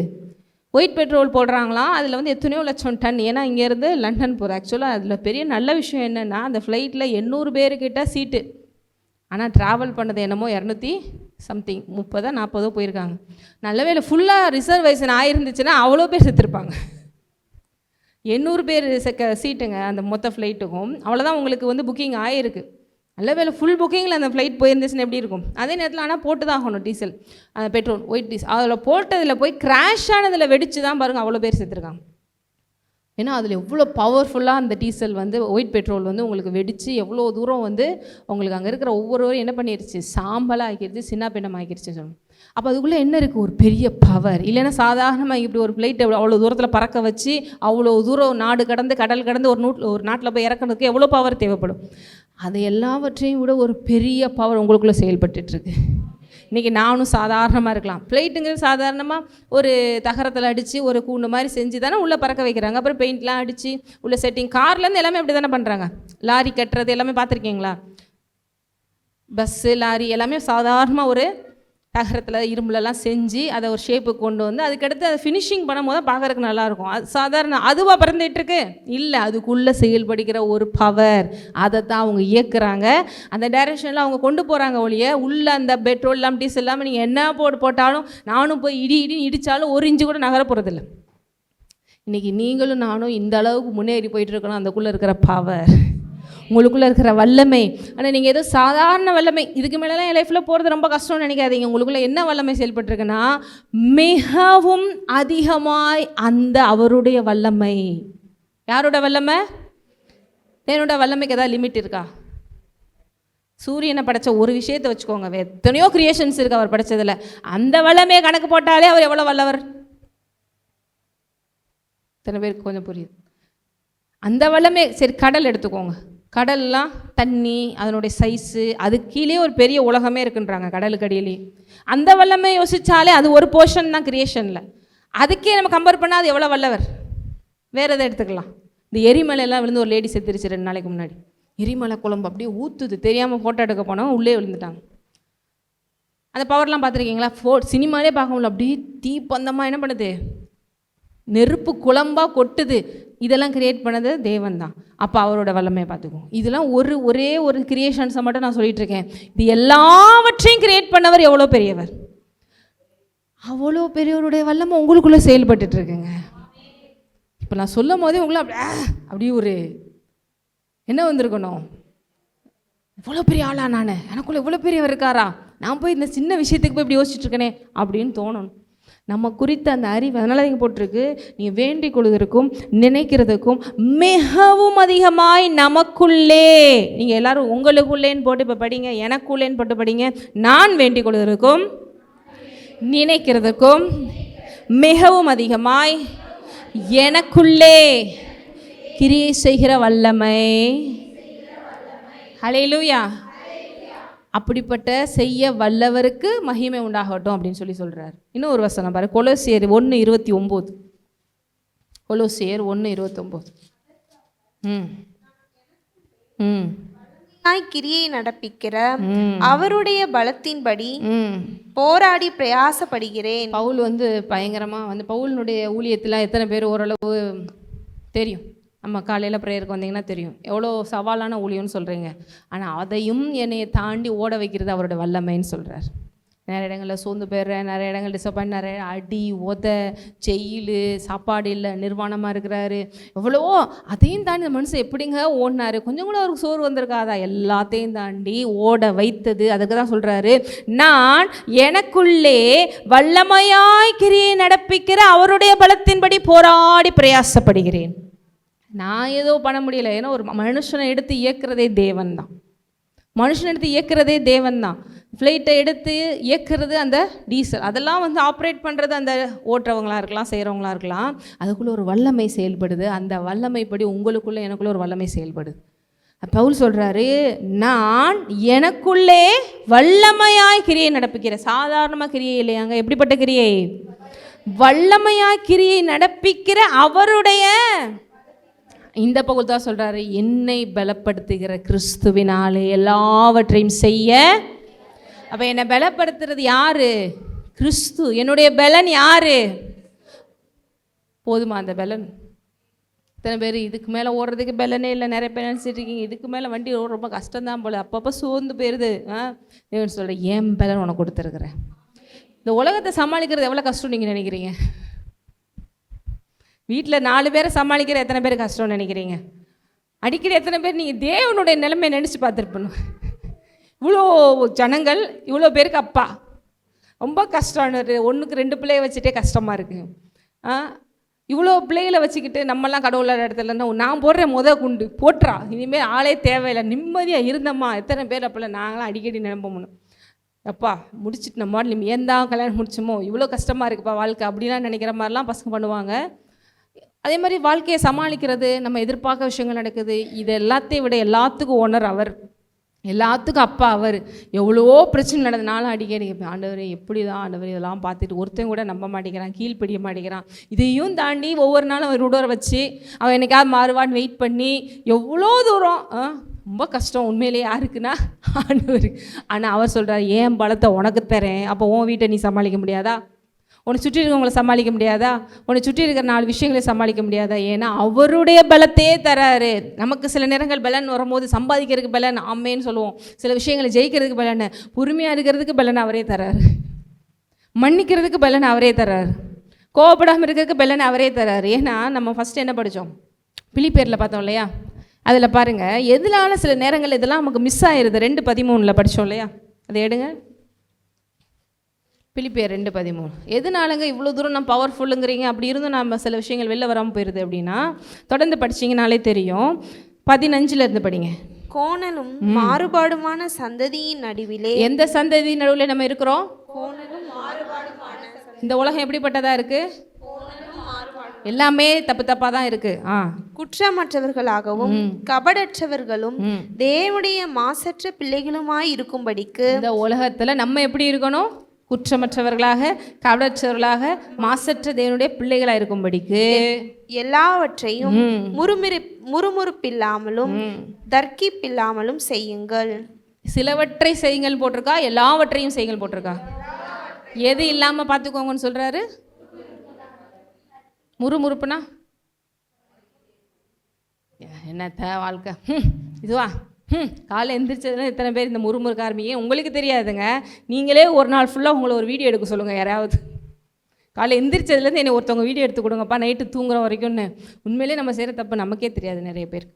White petrol போடுறாங்களாம். அதில் எத்தனையோ லட்சம் டன். ஏன்னா இங்கேருந்து லண்டன் போகுது. ஆக்சுவலாக அதில் பெரிய நல்ல விஷயம் என்னென்னா, அந்த ஃப்ளைட்டில் 800 பேருக்கிட்ட சீட்டு. ஆனால் ட்ராவல் பண்ணது என்னமோ 200 சம்திங் 30-40 போயிருக்காங்க. நல்ல வேலை ஃபுல்லாக ரிசர்வேஷன் ஆகிருந்துச்சுன்னா அவ்வளோ பேர் செத்துருப்பாங்க. 800 பேர் சீட்டுங்க அந்த மொத்த ஃப்ளைட்டுக்கும். அவ்வளோதான் உங்களுக்கு புக்கிங் ஆகிருக்கு. நல்ல வேலை ஃபுல் புக்கிங்கில் அந்த ஃப்ளைட் போயிருந்துச்சுன்னு எப்படி இருக்கும். அதே நேரத்தில் ஆனால் போட்டு தான் ஆகணும் டீசல், அந்த பெட்ரோல், ஒயிட் டீசல். அதில் போட்டதில் போய் கிராஷ் ஆனதில் வெடிச்சு தான் பாருங்கள் அவ்வளோ பேர் செத்துருக்காங்க. ஏன்னா அதில் எவ்வளோ பவர்ஃபுல்லாக அந்த டீசல் வந்து ஒயிட் பெட்ரோல் வந்து உங்களுக்கு வெடித்து எவ்வளோ தூரம் வந்து உங்களுக்கு அங்கே இருக்கிற ஒவ்வொருவரும் என்ன பண்ணிடுச்சு, சாம்பலாக ஆக்கிடுச்சு, சின்ன பின்னம் ஆக்கிடுச்சு சொல்லணும். அப்போ அதுக்குள்ளே என்ன இருக்குது, ஒரு பெரிய பவர். இல்லைன்னா சாதாரணமாக இப்படி ஒரு ஃப்ளைட்டை அவ்வளோ தூரத்தில் பறக்க வச்சு அவ்வளோ தூரம் நாடு கடந்து கடல் கடந்து ஒரு நாட்டில் போய் இறக்குறதுக்கு எவ்வளோ பவர் தேவைப்படும். அது எல்லாவற்றையும் விட ஒரு பெரிய பவர் உங்களுக்குள்ளே செயல்பட்டுருக்கு. இன்றைக்கி நானும் சாதாரணமாக இருக்கலாம். ஃப்ளைட்டுங்கிறது சாதாரணமாக ஒரு தகரத்தில் அடித்து ஒரு கூண்டு மாதிரி செஞ்சு தானே உள்ளே பறக்க வைக்கிறாங்க. அப்புறம் பெயிண்ட்லாம் அடித்து உள்ள செட்டிங், கார்லேருந்து எல்லாமே அப்படி தானே பண்ணுறாங்க. லாரி கட்டுறது எல்லாமே பார்த்துருக்கீங்களா? பஸ்ஸு லாரி எல்லாமே சாதாரணமாக ஒரு தகரத்தில் இரும்புலலாம் செஞ்சு அதை ஒரு ஷேப்புக்கு கொண்டு வந்து அதுக்கடுத்து அதை ஃபினிஷிங் பண்ணும் போது பார்க்குறதுக்கு நல்லாயிருக்கும். அது சாதாரண அதுவாக பறந்துட்டுருக்கு இல்லை, அதுக்குள்ளே செயல்படுகிற ஒரு பவர், அதை தான் அவங்க இயக்குறாங்க. அந்த டைரெக்ஷனில் அவங்க கொண்டு போகிறாங்க ஒழிய உள்ள அந்த பெட்ரோல் எல்லாம் டீசல் இல்லாமல் நீங்கள் என்ன போட்டாலும் நானும் போய் இடித்தாலும் ஒரு இன்ச்சு கூட நகர போகிறதில்ல. இன்றைக்கி நீங்களும் நானும் இந்த அளவுக்கு முன்னேறி போயிட்டுருக்கணும். அதுக்குள்ளே இருக்கிற பவர், உங்களுக்குள்ளே இருக்கிற வல்லமை. ஆனால் நீங்கள் ஏதோ சாதாரண வல்லமை, இதுக்கு மேலெலாம் என் லைஃப்பில் போகிறது ரொம்ப கஷ்டம்னு நினைக்காதீங்க. உங்களுக்குள்ளே என்ன வல்லமை செயல்பட்டுருக்குன்னா மிகவும் அதிகமாய் அந்த அவருடைய வல்லமை. யாரோட வல்லமை? என்னோட வல்லமைக்கு ஏதாவது லிமிட் இருக்கா? சூரியனை படைத்த ஒரு விஷயத்தை வச்சுக்கோங்க, எத்தனையோ கிரியேஷன்ஸ் இருக்குது அவர் படைத்ததில். அந்த வல்லமையை கணக்கு போட்டாலே அவர் எவ்வளோ வல்லவர். இத்தனை பேருக்கு கொஞ்சம் புரியுது. அந்த வல்லமை. சரி, கடல் எடுத்துக்கோங்க. கடல்லாம் தண்ணி, அதனுடைய சைஸு, அது கீழே ஒரு பெரிய உலகமே இருக்குன்றாங்க கடலுக்கு அடியிலே. அந்த வல்லமை யோசித்தாலே அது ஒரு போர்ஷன் தான் கிரியேஷனில். அதுக்கே நம்ம கம்பேர் பண்ணால் அது எவ்வளோ வல்லவர். வேறு எதை எடுத்துக்கலாம். இந்த எரிமலையெல்லாம் விழுந்து ஒரு லேடி செத்துருச்சு 2 நாளைக்கு முன்னாடி. எரிமலை குழம்பு அப்படியே ஊற்றுது, தெரியாமல் ஃபோட்டோ எடுக்க போனவங்க உள்ளே விழுந்துட்டாங்க. அந்த பவர்லாம் பார்த்துருக்கீங்களா? சினிமாலே பார்க்க முடியல, அப்படியே தீப்பந்தமாக என்ன பண்ணுது, நெருப்பு குழம்பாக கொட்டுது. இதெல்லாம் கிரியேட் பண்ணது தேவன் தான். அப்போ அவரோட வல்லமையை பார்த்துக்குவோம். இதெல்லாம் ஒரே ஒரு கிரியேஷன்ஸை மட்டும் நான் சொல்லிட்டு இருக்கேன். இது எல்லாவற்றையும் கிரியேட் பண்ணவர் எவ்வளோ பெரியவர். அவ்வளோ பெரியவருடைய வல்லமை உங்களுக்குள்ளே செயல்பட்டு இருக்குங்க. இப்போ நான் சொல்லும் போதே உங்களை அப்படி ஒரு என்ன வந்திருக்கணும், இவ்வளோ பெரிய ஆளா நான், எனக்குள்ளே இவ்வளோ பெரியவர் இருக்காரா, நான் போய் இந்த சின்ன விஷயத்துக்கு போய் இப்படி யோசிச்சுட்டு இருக்கேனே அப்படின்னு தோணணும். நம்ம குறித்த அந்த அறிவு அதனால இங்கே போட்டிருக்கு, நீங்கள் வேண்டிக் கொள்வதற்கும் நினைக்கிறதுக்கும் மிகவும் அதிகமாய் நமக்குள்ளே. நீங்கள் எல்லாரும் உங்களுக்குள்ளேன்னு போட்டு இப்போ படிங்க, எனக்குள்ளேன்னு போட்டு படிங்க. நான் வேண்டிக் கொள்வதற்கும் நினைக்கிறதுக்கும் மிகவும் அதிகமாய் எனக்குள்ளே கிரியை செய்கிற வல்லமை. ஹல்லேலூயா. அப்படிப்பட்ட செய்ய வல்லவருக்கு மகிமை உண்டாகட்டும் அப்படின்னு சொல்கிறார். இன்னும் ஒரு வசனம் பாரு, கொலோசியர் 1:29. கொலோசியர் 1:29. கிரியை நடப்பிக்கிற அவருடைய பலத்தின்படி போராடி பிரயாசப்படுகிறேன். பவுல் வந்து பயங்கரமாக பவுலினுடைய ஊழியத்தில் எத்தனை பேர் ஓரளவு தெரியும்? நம்ம காலையில் ப்ரேயருக்கு வந்தீங்கன்னா தெரியும் எவ்வளோ சவாலான ஊழியம்னு சொல்கிறீங்க. ஆனால் அதையும் என்னையை தாண்டி ஓட வைக்கிறது அவரோட வல்லமைன்னு சொல்கிறார். நிறைய இடங்களில் சோர்ந்து போயிடுறேன், நிறைய இடங்கள் டிசப்பாயிண்ட், நிறைய அடி உத ஜெயிலு, சாப்பாடு இல்லை, நிர்வாணமாக இருக்கிறாரு, எவ்வளவோ. அதையும் தாண்டி இந்த மனுஷன் எப்படிங்க ஓடினாரு, கொஞ்சம் கூட அவருக்கு சோறு வந்திருக்காதா, எல்லாத்தையும் தாண்டி ஓட வைத்தது. அதுக்கு தான் சொல்கிறாரு, நான் எனக்குள்ளே வல்லமையாய் கிரியை நடப்பிக்கிற அவருடைய பலத்தின்படி போராடி பிரயாசப்படுகிறேன். நான் ஏதோ பண்ண முடியல. ஏன்னா ஒரு மனுஷனை எடுத்து இயக்குறதே தேவன் தான். மனுஷனை எடுத்து இயக்குறதே தேவன் தான். ஃப்ளைட்டை எடுத்து இயக்குறது அந்த டீசல், அதெல்லாம் ஆப்ரேட் பண்ணுறது அந்த ஓட்டுறவங்களாக இருக்கலாம், செய்கிறவங்களாக இருக்கலாம். அதுக்குள்ளே ஒரு வல்லமை செயல்படுது. அந்த வல்லமைப்படி உங்களுக்குள்ளே எனக்குள்ளே ஒரு வல்லமை செயல்படுது. பவுல் சொல்கிறாரு, நான் எனக்குள்ளே வல்லமையாய் கிரியை நடப்பிக்கிற. சாதாரணமாக கிரியை இல்லையாங்க, எப்படிப்பட்ட கிரியை? வல்லமையாய் கிரியை நடப்பிக்கிற அவருடைய. இந்த பவுல் தான் சொல்கிறாரு, என்னை பலப்படுத்துகிற கிறிஸ்துவினாலே எல்லாவற்றையும் செய்ய. அப்போ என்னை பலப்படுத்துறது யாரு? கிறிஸ்து. என்னுடைய பலன் யாரு? போதுமா அந்த பலன்? இத்தனை பேர் இதுக்கு மேலே ஓடுறதுக்கு பலனே இல்லை. நிறைய பேர் நினச்சிட்டு இருக்கீங்க இதுக்கு மேலே வண்டி ஓட ரொம்ப கஷ்டம்தான் போல், அப்பப்போ சோர்ந்து போயிடுது. தேவன் சொல்கிறேன், என் பலன் உனக்கு கொடுத்துருக்குறேன். இந்த உலகத்தை சமாளிக்கிறது எவ்வளோ கஷ்டம் நீங்கள் நினைக்கிறீங்க? வீட்டில் 4 பேரை சமாளிக்கிற எத்தனை பேர் கஷ்டம்னு நினைக்கிறீங்க? அடிக்கடி எத்தனை பேர் நீங்கள் தேவனுடைய நிலைமை நினச்சி பார்த்துருப்பணும். இவ்வளோ ஜனங்கள், இவ்வளோ பேருக்கு அப்பா, ரொம்ப கஷ்டம். ஒன்றுக்கு 2 பிள்ளைய வச்சுட்டே கஷ்டமாக இருக்குது. இவ்வளோ பிள்ளைகளை வச்சுக்கிட்டு நம்மலாம் கடவுளோட இடத்துல நான் போடுறேன் குண்டு போட்டுறா, இனிமேல் ஆளே தேவையில்லை, நிம்மதியாக இருந்தம்மா. எத்தனை பேர் அப்போல்லாம் நாங்களாம் அடிக்கடி நினைப்போம்னு, அப்பா முடிச்சுட்டு நம்ம நீ ஏன் தான் கல்யாணம் முடிச்சோமோ, இவ்வளோ கஷ்டமாக இருக்குப்பா வாழ்க்கை அப்படிலாம் நினைக்கிற மாதிரிலாம் பசங்க பண்ணுவாங்க. அதே மாதிரி வாழ்க்கையை சமாளிக்கிறது, நம்ம எதிர்பார்க்க விஷயங்கள் நடக்குது, இது எல்லாத்தையும் விட எல்லாத்துக்கும் ஓனர் அவர், எல்லாத்துக்கும் அப்பா அவர். எவ்வளவோ பிரச்சனை நடந்தனாலும் அடிக்கடி ஆண்டவர் எப்படி தான் ஆண்டவர் இதெல்லாம் பார்த்துட்டு ஒருத்தன் கூட நம்ப மாட்டேங்கிறான், கீழ்ப்படிய மாட்டேங்கிறான். இதையும் தாண்டி ஒவ்வொரு நாளும் அவர் உடற வச்சு அவன் என்னைக்காவது மாறுவான்னு வெயிட் பண்ணி எவ்வளோ தூரம் ரொம்ப கஷ்டம் உண்மையிலேயே யாருக்குன்னா ஆண்டவர். ஆனால் அவர் சொல்கிறார், ஏன் பலத்தை உனக்கு தரேன், அப்போ உன் வீட்டை நீ சமாளிக்க முடியாதா, உன்னை சுற்றி இருக்கிறவங்களை சமாளிக்க முடியாதா, உன்னை சுற்றி இருக்கிற 4 விஷயங்களை சமாளிக்க முடியாதா? ஏன்னா அவருடைய பலத்தையே தராரு. நமக்கு சில நேரங்கள் பலன் வரும்போது சம்பாதிக்கிறதுக்கு பலன் ஆமேன்னு சொல்லுவோம், சில விஷயங்களை ஜெயிக்கிறதுக்கு பலன், பொறுமையாக இருக்கிறதுக்கு பலன் அவரே தராரு, மன்னிக்கிறதுக்கு பலன் அவரே தராரு, கோவப்படாமல் இருக்கிறதுக்கு பலன் அவரே தராரு. ஏன்னா நம்ம ஃபஸ்ட்டு என்ன படித்தோம், பிலிப்பியரில் பார்த்தோம் இல்லையா, அதில் பாருங்கள் எதனால சில நேரங்கள் இதெல்லாம் நமக்கு மிஸ் ஆயிடுது. 2:13 படித்தோம் இல்லையா, அதை எடுங்க. பிலிப்பியர் 2:13. எதனாலங்க இவ்வளோ தூரம் நம்ம பவர்ஃபுல்லுங்கிறீங்க, அப்படி இருந்தும் நம்ம சில விஷயங்கள் வெளில வராமல் போயிடுது அப்படின்னா, தொடர்ந்து படிச்சிங்கனாலே தெரியும். 15 படிங்க. கோணலும் மாறுபாடுமான சந்ததியின் நடுவிலே. எந்த சந்ததி நடுவில் நம்ம இருக்கிறோம்? கோணலும் மாறுபாடுமான. இந்த உலகம் எப்படிப்பட்டதாக இருக்குது? எல்லாமே தப்பு தப்பாக தான் இருக்குது. குற்றமற்றவர்களாகவும் கபடற்றவர்களும் தேவனுடைய மாசற்ற பிள்ளைகளுமாய் இருக்கும்படிக்கு. இந்த உலகத்தில் நம்ம எப்படி இருக்கணும்? குற்றமற்றவர்களாக, கபடற்றவர்களாக, மாசற்ற தேவனுடைய பிள்ளைகளாக இருக்கும்படிக்கு எல்லாவற்றையும் முறுமுறுப்பில்லாமலும் தர்க்கிப்பில்லாமலும் செய்யுங்கள். சிலவற்றை செய்யுங்கள் போட்டிருக்கா, எல்லாவற்றையும் செய்யுங்கள் போட்டிருக்கா? எது இல்லாமல் பார்த்துக்கோங்கன்னு சொல்கிறாரு. முறுமுறுப்புனா என்னத்த வாழ்க்கை இதுவா? காலை எந்திரிச்சதுன்னா எத்தனை பேர் இந்த முறுமுறுக்க ஆரம்பிங்க? உங்களுக்கு தெரியாதுங்க, நீங்களே ஒரு நாள் ஃபுல்லாக உங்களை ஒரு வீடியோ எடுக்க சொல்லுங்கள் யாராவது. காலை எந்திரிச்சதுலேருந்து என்னை ஒருத்தவங்க வீடியோ எடுத்து கொடுங்கப்பா நைட்டு தூங்குற வரைக்கும்னு. உண்மையிலே நம்ம செய்கிற தப்பு நமக்கே தெரியாது. நிறைய பேர்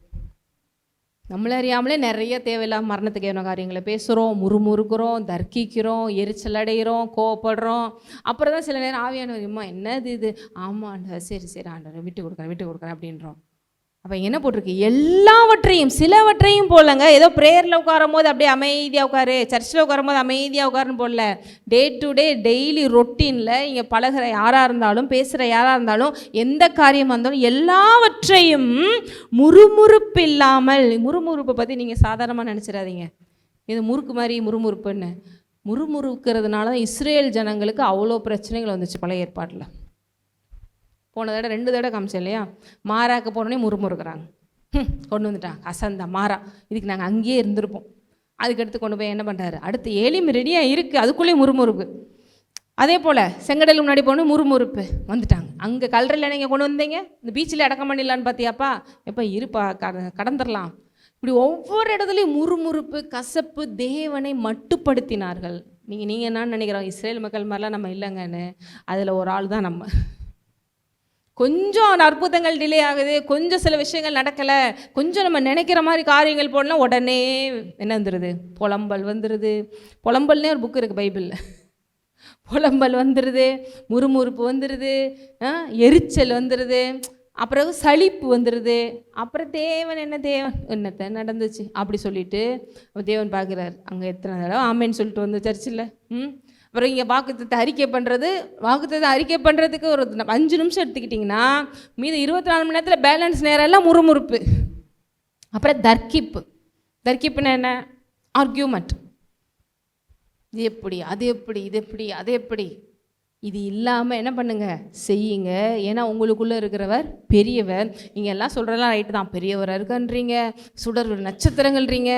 நம்மளை அறியாமலே நிறைய தேவையில்லாம மரணத்துக்கு ஏன காரியங்களை பேசுகிறோம், முறுமுறுக்கிறோம், தர்க்கிக்கிறோம், எரிச்சல் அடைகிறோம், கோவப்படுறோம். அப்புறம் தான் சில நேரம் ஆவியானவர் அம்மா என்னது இது, ஆமாண்டா சரி சரி ஆண்டவர் விட்டு கொடுக்குறேன் அப்படின்றோம். அப்போ என்ன போட்டிருக்கு? எல்லாவற்றையும், சிலவற்றையும் போடலங்க. ஏதோ ப்ரேயரில் உட்காரும் போது அப்படியே அமைதியாக உட்காரு, சர்ச்சில் உட்காரும் போது அமைதியாக உட்காருன்னு போடல. டே டு டே டெய்லி ரொட்டீனில் இங்கே பழகிற யாராக இருந்தாலும், பேசுகிற யாராக இருந்தாலும், எந்த காரியமாக இருந்தாலும் எல்லாவற்றையும் முறுமுறுப்பு இல்லாமல். முறுமுறுப்பை பற்றி நீங்கள் சாதாரணமாக நினச்சிடாதீங்க, இது முறுக்கு மாதிரி முறுமுறுப்புன்னு. முறுமுறுக்கிறதுனால தான் இஸ்ரேல் ஜனங்களுக்கு அவ்வளோ பிரச்சனைகள் வந்துச்சு பழைய ஏற்பாட்டில். போன தடவை 2 தடவை காமிச்சேன் இல்லையா, மாறாக்க போனோடனே முறுமுறுக்கிறாங்க, கொண்டு வந்துட்டாங்க அசந்தா மாறா, இதுக்கு நாங்கள் அங்கேயே இருந்திருப்போம். அதுக்கடுத்து கொண்டு போய் என்ன பண்ணுறாரு, அடுத்து ஏலிம் ரெடியாக இருக்குது, அதுக்குள்ளேயே முறுமுறுப்பு. அதே போல் செங்கடல் முன்னாடி போகணும், முறுமுறுப்பு வந்துட்டாங்க. அங்கே கல்றையில் நீங்கள் கொண்டு வந்தீங்க, இந்த பீச்சில் அடக்கம் பண்ணிடலான்னு பார்த்தியாப்பா, எப்போ இருப்பா கடந்துடலாம். இப்படி ஒவ்வொரு இடத்துலையும் முறுமுறுப்பு, கசப்பு, தேவனை மட்டுப்படுத்தினார்கள். நீங்கள் என்ன நினைக்கிறோம், இஸ்ரேல் மக்கள் மாதிரிலாம் நம்ம இல்லைங்கன்னு. அதில் ஒரு ஆள் தான் நம்ம. கொஞ்சம் அற்புதங்கள் டிலே ஆகுது, கொஞ்சம் சில விஷயங்கள் நடக்கலை, கொஞ்சம் நம்ம நினைக்கிற மாதிரி காரியங்கள் போடலாம், உடனே என்ன வந்துடுது, புலம்பல் வந்துடுது. புலம்பல்னே ஒரு புக்கு இருக்குது பைபிளில். புலம்பல் வந்துடுது, முறுமுறுப்பு வந்துடுது, எரிச்சல் வந்துடுது, அப்புறம் சலிப்பு வந்துடுது. அப்புறம் தேவன் என்னத்தை நடந்துச்சு அப்படி சொல்லிட்டு தேவன் பார்க்குறாரு. அங்கே எத்தனை தடவை ஆமேன்னு சொல்லிட்டு வந்து சர்ச்சில். அப்புறம் இங்கே வாக்குத்தத்தை அறிக்கை பண்ணுறதுக்கு ஒரு 5 நிமிஷம் எடுத்துக்கிட்டிங்கன்னா மீது 24 மணி நேரத்தில் பேலன்ஸ் நேரம் எல்லாம் முறுமுறுப்பு. அப்புறம் தர்க்கிப்புன்னா என்ன, ஆர்கியூமெண்ட். இது எப்படி, அது எப்படி இது இல்லாமல் என்ன பண்ணுங்க, செய்யுங்க. ஏன்னா உங்களுக்குள்ளே இருக்கிறவர் பெரியவர். நீங்கள் எல்லாம் சொல்கிறதெல்லாம் ரைட்டு தான், பெரியவராக இருக்கன்றீங்க, சுடர் நட்சத்திரங்கள்ன்றீங்க.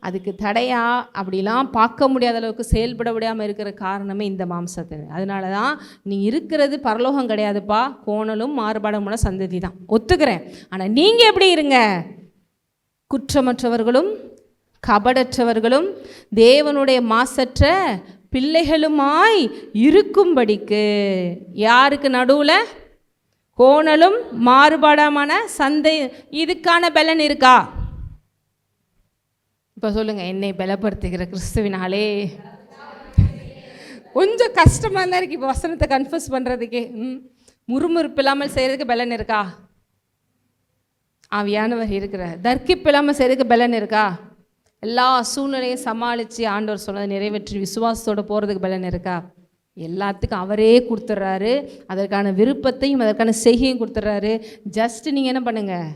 அதுக்கு தடையா அப்படிலாம் பார்க்க முடியாத அளவுக்கு செயல்பட முடியாமல் இருக்கிற காரணமே இந்த மாம்சத்தை. அதனால தான் நீ இருக்கிறது பரலோகம் கிடையாதுப்பா, கோணலும் மாறுபாடுமான சந்ததி தான், ஒத்துக்கிறேன். ஆனால் நீங்கள் எப்படி இருங்க, குற்றமற்றவர்களும் கபடற்றவர்களும் தேவனுடைய மாசற்ற பிள்ளைகளுமாய் இருக்கும்படிக்கு. யாருக்கு நடுவில்? கோணலும் மாறுபாடாமான சந்தை. இதுக்கான பலன் இருக்கா? இப்போ சொல்லுங்கள், என்னை பலப்படுத்துகிற கிறிஸ்துவினாலே. கொஞ்சம் கஷ்டமாக தான் இருக்குது இப்போ வசனத்தை கன்ஃபஸ் பண்ணுறதுக்கே. முறுமுறுப்பு இல்லாமல் செய்கிறதுக்கு பலன் இருக்கா? ஆவியானவர் இருக்கிறார். தர்க்கிப்பு இல்லாமல் செய்கிறதுக்கு பலன் இருக்கா? எல்லா சூழ்நிலையும் சமாளித்து ஆண்டவர் சொன்னதை நிறைவேற்றி விசுவாசத்தோடு போகிறதுக்கு பலன் இருக்கா? எல்லாத்துக்கும் அவரே கொடுத்துட்றாரு. அதற்கான விருப்பத்தையும் அதற்கான செய்கையும் கொடுத்துட்றாரு. ஜஸ்ட்டு நீங்கள் என்ன பண்ணுங்கள்,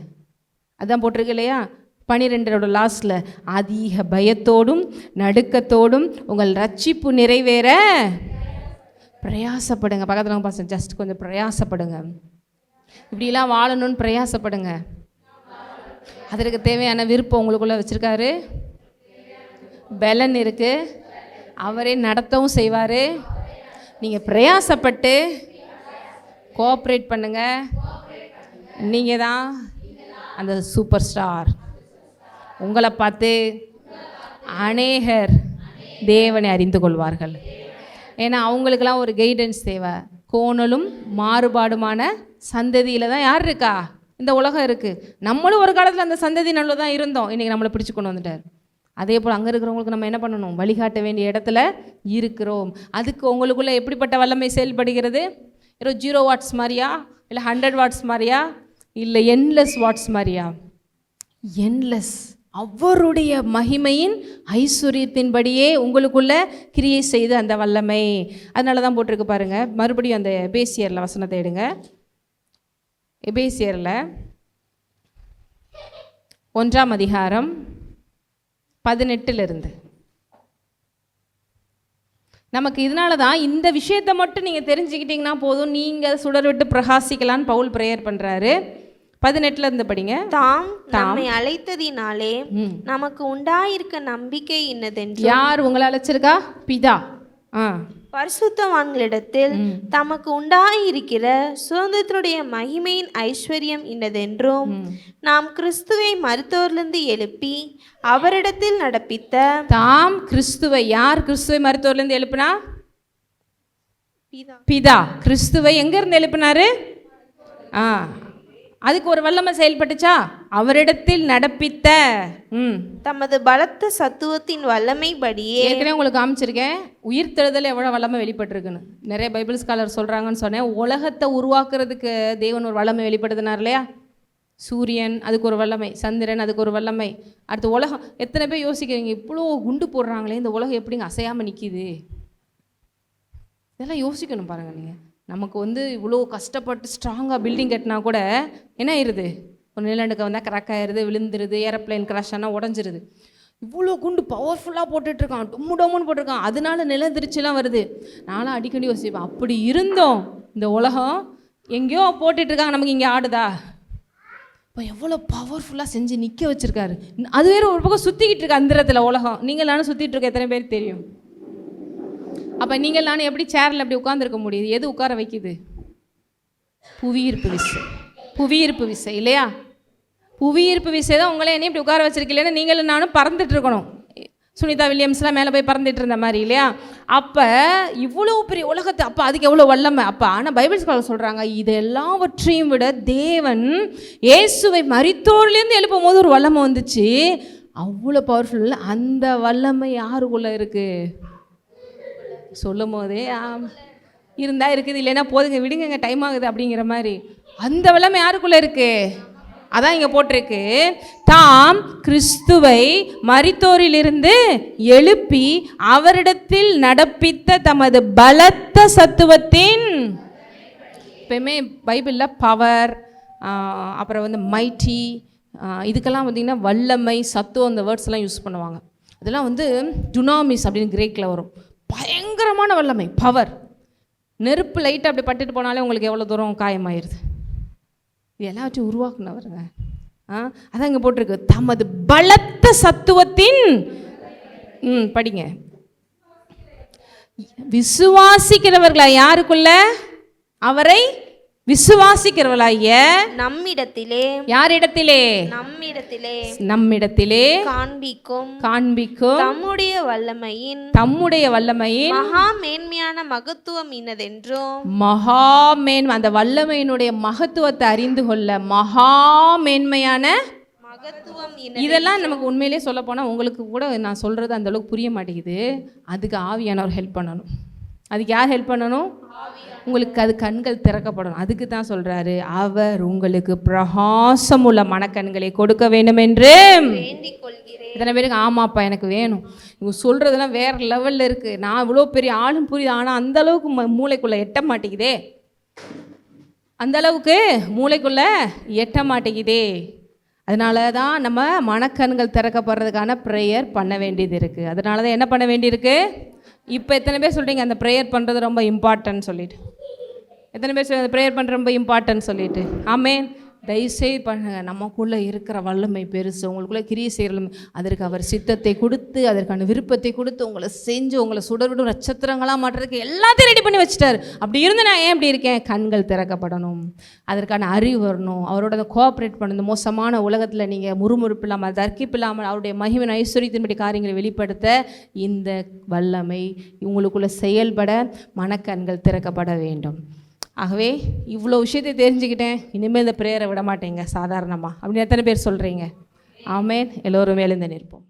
அதான் போட்டிருக்கு இல்லையா 12 லாஸ்ட்டில், அதிக பயத்தோடும் நடுக்கத்தோடும் உங்கள் ரட்சிப்பு நிறைவேற பிரயாசப்படுங்க. பக்கத்தில் பாசம் ஜஸ்ட் கொஞ்சம் பிரயாசப்படுங்க. இப்படிலாம் வாழணும்னு பிரயாசப்படுங்க. அதற்கு தேவையான விருப்பம் உங்களுக்குள்ளே வச்சுருக்காரு. பலன் இருக்குது. அவரே நடத்தவும் செய்வார். நீங்கள் பிரயாசப்பட்டு கோஆப்ரேட் பண்ணுங்கள். நீங்கள் தான் அந்த சூப்பர் ஸ்டார். உங்களை பார்த்து அநேகர் தேவனை அறிந்து கொள்வார்கள். ஏன்னா அவங்களுக்கெல்லாம் ஒரு கைடன்ஸ் தேவை. கோணலும் மாறுபாடுமான சந்ததியில் தான் யார் இருக்கா? இந்த உலகம் இருக்குது. நம்மளும் ஒரு காலத்தில் அந்த சந்ததி நல்ல தான் இருந்தோம். இன்றைக்கி நம்மளை பிடிச்சி கொண்டு வந்துட்டார். அதே போல் அங்கே இருக்கிறவங்களுக்கு நம்ம என்ன பண்ணணும்? வழிகாட்ட வேண்டிய இடத்துல இருக்கிறோம். அதுக்கு உங்களுக்குள்ளே எப்படிப்பட்ட வல்லமை செயல்படுகிறது? 0 வாட்ஸ் மாதிரியா, இல்லை 100 வாட்ஸ் மாதிரியா, இல்லை என்லெஸ் வாட்ஸ் மாதிரியா? என்லெஸ். அவருடைய மகிமையின் ஐஸ்வர்யத்தின்படியே உங்களுக்குள்ள கிரியை செய்து அந்த வல்லமை. அதனால தான் போட்டிருக்கு பாருங்கள். மறுபடியும் அந்த எபேசியரில் வசனத்தை எடுங்க. எபேசியரில் 1ஆம் அதிகாரம் 18 நமக்கு இதனால தான் இந்த விஷயத்தை மட்டும் நீங்கள் தெரிஞ்சுக்கிட்டிங்கன்னா போதும், நீங்கள் சுடர் விட்டு பிரகாசிக்கலான்னு பவுல் ப்ரேயர் பண்ணுறாரு. 18 படிங்க. தாம் நம்மை அழைத்ததினாலே நமக்கு உண்டாயிருக்க நம்பிக்கை இன்னதென்று. யார் உங்களை அழைச்சிருக்கா? பிதா. பரிசுத்தவான்களிடத்தில் தமக்கு உண்டாயிருக்கிற சுதந்திரத்துடைய மகிமையின் ஐஸ்வர்யம் இன்னதென்றும் நாம் கிறிஸ்துவை மருத்துவரிலிருந்து எழுப்பி அவரிடத்தில் நடப்பித்த. தாம் கிறிஸ்துவை. யார் கிறிஸ்துவை மருத்துவரிலிருந்து எழுப்பினா? பிதா. கிறிஸ்துவை எங்கிருந்து எழுப்பினாரு? அதுக்கு ஒரு வல்லமை செயல்பட்டுச்சா? அவரிடத்தில் நடப்பித்த தமது பலத்த சத்துவத்தின் வல்லமைப்படியே. ஏற்கனவே உங்களுக்கு காமிச்சிருக்கேன் உயிர்த்தெழுதல் எவ்வளோ வல்லமை வெளிப்பட்டிருக்குன்னு. நிறைய பைபிள் ஸ்காலர் சொல்கிறாங்கன்னு சொன்னேன். உலகத்தை உருவாக்குறதுக்கு தேவன் ஒரு வல்லமை வெளிப்படுத்தினார் இல்லையா? சூரியன் அதுக்கு ஒரு வல்லமை, சந்திரன் அதுக்கு ஒரு வல்லமை. அடுத்து உலகம். எத்தனை பேர் யோசிக்கிறீங்க, இவ்வளோ குண்டு போடுறாங்களே, இந்த உலகம் எப்படிங்க அசையாமல் நிற்கிது? இதெல்லாம் யோசிக்கணும் பாருங்கள். நீங்கள் நமக்கு இவ்வளோ கஷ்டப்பட்டு ஸ்ட்ராங்காக பில்டிங் கட்டினா கூட என்ன ஆயிடுது? ஒரு நிலநடுக்கம் வந்தால் கிராக் ஆயிடுது, விழுந்துருது, ஏரோப்ளைன் கிராஷ் ஆனால் உடஞ்சிருது. இவ்வளோ குண்டு பவர்ஃபுல்லாக போட்டுட்ருக்கான், டொம்மு டொம்முன்னு போட்டிருக்கான், அதனால நிலந்திருச்சுலாம் வருது. நானும் அடிக்கடி யோசிப்பேன், அப்படி இருந்தோம் இந்த உலகம் எங்கேயோ போட்டுட்ருக்காங்க, நமக்கு இங்கே ஆடுதா? இப்போ எவ்வளோ பவர்ஃபுல்லாக செஞ்சு நிற்க வச்சுருக்காரு. அது வேறு ஒரு பக்கம் சுற்றிக்கிட்டு இருக்கு அந்தரத்தில் உலகம். நீங்கள் நானும் சுற்றிட்டு இருக்க எத்தனை பேர் தெரியும்? அப்போ நீங்கள் நானும் எப்படி சேரில் எப்படி உட்காந்துருக்க முடியுது? எது உட்கார வைக்குது? புவியீர்ப்பு விசை. புவியீர்ப்பு விசை இல்லையா? புவியீர்ப்பு விசை தான் உங்களே என்னையும் இப்படி உட்கார வச்சிருக்கீங்களேன்னா நீங்களும் நானும் பறந்துட்டு இருக்கணும். சுனிதா வில்லியம்ஸ்லாம் மேலே போய் பறந்துட்டு இருந்த மாதிரி இல்லையா? அப்போ இவ்வளோ பெரிய உலகத்தை, அப்போ அதுக்கு எவ்வளோ வல்லமை. அப்போ ஆனால் பைபிள் ஸ்காலர் சொல்கிறாங்க, இது எல்லாவற்றையும் விட தேவன் இயேசுவை மரித்தோர்லேருந்து எழுப்பும் போது ஒரு வல்லமை வந்துச்சு. அவ்வளோ பவர்ஃபுல். அந்த வல்லமை யாருக்குள்ளே இருக்குது? சொல்லும் போதே இருந்தால் இருக்குது, இல்லைன்னா போதுங்க விடுங்க டைம் ஆகுது அப்படிங்கிற மாதிரி. அந்த வல்லமை யாருக்குள்ளே இருக்குது? அதான் இங்கே போட்டிருக்கு, தாம் கிறிஸ்துவை மரித்தோரிலிருந்து எழுப்பி அவரிடத்தில் நடப்பித்த தமது பலத்த சத்துவத்தின். எப்பயுமே பைபிளில் பவர், அப்புறம் மைட்டி, இதுக்கெல்லாம் பார்த்திங்கன்னா வல்லமை, சத்துவம், அந்த வேர்ட்ஸ்லாம் யூஸ் பண்ணுவாங்க. அதெல்லாம் டுனாமிஸ் அப்படின்னு கிரேக்கில் வரும். பயங்கரமான வல்லமை, பவர். நெருப்பு லைட்டாக அப்படி பட்டுட்டு போனாலே உங்களுக்கு எவ்வளோ தூரம் காயமாயிருது. இது எல்லாவற்றையும் உருவாக்குனவருங்க. அதான் இங்கே போட்டிருக்கு, தமது பலத்த சத்துவத்தின். படிங்க. விசுவாசிக்கிறவர்களா யாருக்குள்ள? அவரை விசுவாசிக்கிறவர்களாகிய நம்மிடத்திலே. யாரிடத்திலே? நம்மிடத்திலே. நம்மிடத்திலே காண்பிக்கும் தம்முடைய வல்லமையின் மகா மேன்மையான மகத்துவம் இன்னதென்றும். மகா மேன்மை, அந்த வல்லமையினுடைய மகத்துவத்தை அறிந்து கொள்ள மகா மேன்மையான மகத்துவம் இதெல்லாம் நமக்கு உண்மையிலே சொல்ல போனால் உங்களுக்கு கூட நான் சொல்கிறது அந்த அளவுக்கு புரிய மாட்டேங்குது. அதுக்கு ஆவியானவர் ஹெல்ப் பண்ணணும். அதுக்கு யார் ஹெல்ப் பண்ணணும்? உங்களுக்கு அது கண்கள் திறக்கப்படணும். அதுக்கு தான் சொல்கிறாரு, அவர் உங்களுக்கு பிரகாசமுள்ள மனக்கண்களை கொடுக்க வேண்டும் என்று வேண்டிக் கொள்கிறேன். இத்தனை பேருக்கு ஆமாப்பா எனக்கு வேணும். இவங்க சொல்கிறதெல்லாம் வேறு லெவலில் இருக்குது. நான் இவ்வளோ பெரிய ஆளும் புரியுது, ஆனால் அந்தளவுக்கு மூளைக்குள்ளே எட்ட மாட்டேங்குதே, அந்தளவுக்கு மூளைக்குள்ளே எட்ட மாட்டேங்குதே. அதனால தான் நம்ம மனக்கண்கள் திறக்கப்படுறதுக்கான ப்ரேயர் பண்ண வேண்டியது இருக்குது. அதனால தான் என்ன பண்ண வேண்டியிருக்கு? இப்போ எத்தனை பேர் சொல்கிறீங்க அந்த ப்ரேயர் பண்ணுறது ரொம்ப இம்பார்ட்டன்ட் சொல்லிட்டு? எத்தனை பேர் சொல்லுங்கள் அந்த ப்ரேயர் பண்ணுறது ரொம்ப இம்பார்ட்டன்ட் சொல்லிட்டு? ஆமேன். தயவுசெய்து பண்ணுங்க. நமக்குள்ளே இருக்கிற வல்லமை பெருசு. உங்களுக்குள்ளே கிரியை செய்யணும். அதற்கு அவர் சித்தத்தை கொடுத்து, அதற்கான விருப்பத்தை கொடுத்து, உங்களை செஞ்சு, உங்களை சுடர்விடும் நட்சத்திரங்களாக மாட்டுறதுக்கு எல்லாத்தையும் ரெடி பண்ணி வச்சுட்டார். அப்படி இருந்து நான் ஏன் இப்படி இருக்கேன்? கண்கள் திறக்கப்படணும், அதற்கான அறிவு வரணும், அவரோட கோஆப்ரேட் பண்ணணும். மோசமான உலகத்தில் நீங்கள் முறுமுறுப்பு இல்லாமல், தர்க்கிப்பு இல்லாமல், அவருடைய மகிமையின் ஐஸ்வர்யத்தின்படி காரியங்களை வெளிப்படுத்த இந்த வல்லமை உங்களுக்குள்ளே செயல்பட மனக்கண்கள் திறக்கப்பட வேண்டும். ஆகவே இவ்வளோ விஷயத்தை தெரிஞ்சுக்கிட்டேன், இனிமேல் இந்த ப்ரேயரை விட மாட்டேங்க சாதாரணமாக அப்படின்னு எத்தனை பேர் சொல்கிறீங்க? ஆமேன். எல்லோரும் எழுந்து நிற்போம்.